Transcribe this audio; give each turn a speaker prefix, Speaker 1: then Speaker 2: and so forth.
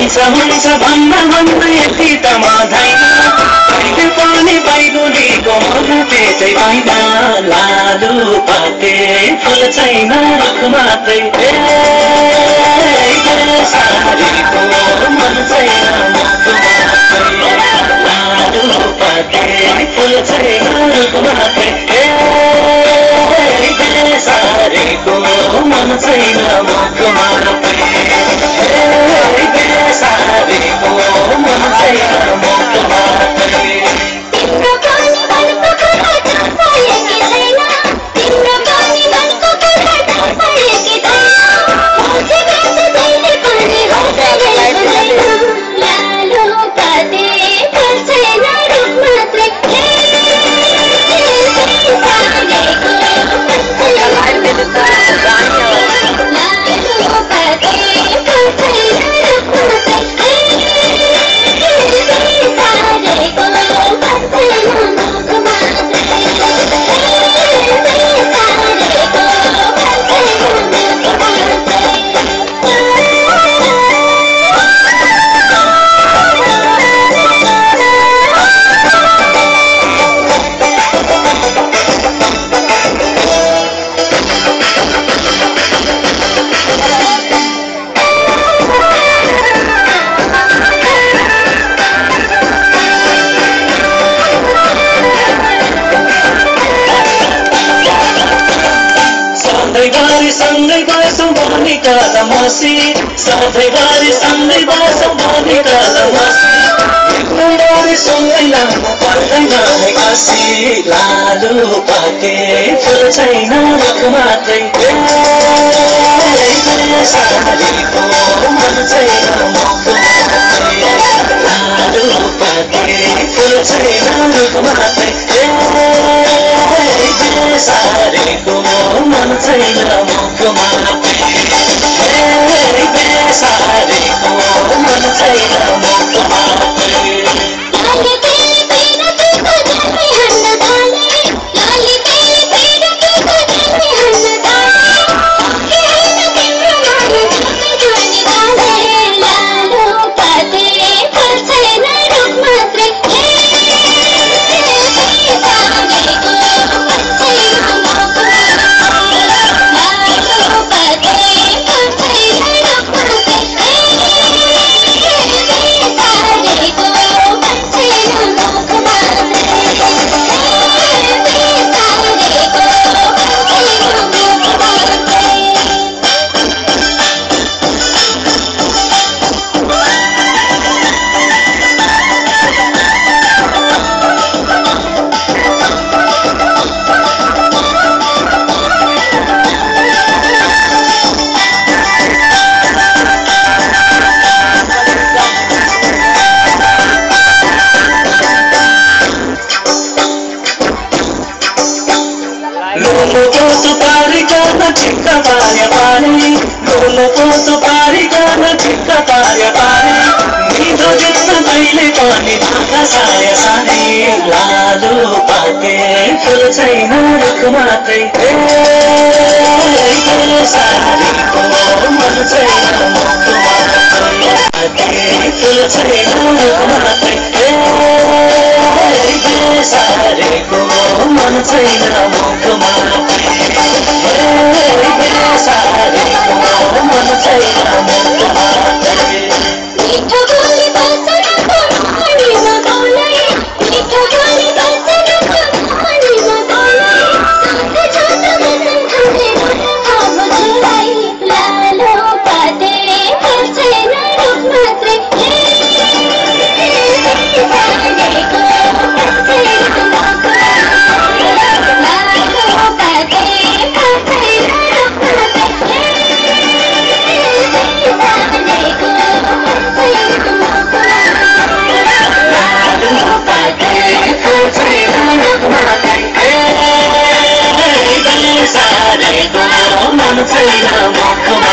Speaker 1: हुन्छ भन्दा यति त मान्दैन कहिले पनि बैगुनीको मन पेटै होइन लालु पाते फुल छैन रुख मात्रै सारीको मन छैन मुख मात्रै लालु पाते फुल छैन रुख मात्रै सारीको मन छैन मुख मात्रै सारीको मन छैन मुख मात्रै
Speaker 2: तिम्रो पनि मनको कथा पढेकी छैन तिम्रो पनि मनको कथा पढेकी छैन मोजे गाछ जहिले पनि हुँदैन लालु पाते फुल छैन रुख मात्रै सारीको लालु पाते फुल छैन रुख मात्रै सारीको मन छैन मुख मात्रै सारीको मन छैन मुख मात्रै
Speaker 1: सँगै बसौँ भने कदमसी सधैँभरि सँगै बसौँ भने कदमसी सँगै लामो पर्दैन कसी लालु पाते फुल छैन रुख मात्रै सारीको मन छैन मुख मात्रै लालु पाते फुल छैन रुख मात्रै सारीको मन छैन मुख मात्रै सारीको मन छैन मुख मात्रै
Speaker 2: लाली तेरी पीरतीको झन्डी हान्न थाले लाली तेरी पीरतीको झन्डी हान्न थाले के होइन तिम्रो मन झुक्ने थाले लालु पाते फुल छैन रुख मात्रै सारीको मन छैन मुख मात्रै लालु पाते फुल छैन रुख मात्रै सारीको मन छैन मुख मात्रै सारीको मन छैन मुख मात्रै
Speaker 1: लोलो सुपारी गर्न ठिक्क पार्यो पानी लोलो सुपारी गर्न ठिक्क पार्यो पानी मिठो जित्न कहिले पनि भाका साय सानी लालु पाते फुल छैन रुख मात्रै सारीको मन छैन मुख मात्रै फुल छैन रुख मात्रै सारीको मन छैन मुख मात्रै सारीको मन छैन मुख मात्रै
Speaker 2: मिठो बोली बचनको मणिमा बोलै मिठो बोली बचनको मणिमा बोलै साथै छोटो वचन थाले खाम जुलाई लालु पाते फुल छैन रुख मात्रै सारीको मन छैन मुख मात्रै लालु पाते फुल छैन रुख मात्रै सारीको मन छैन मुख मात्रै
Speaker 1: लालु पाते फुल छैन रुख मात्रै सारीको मन छैन मुख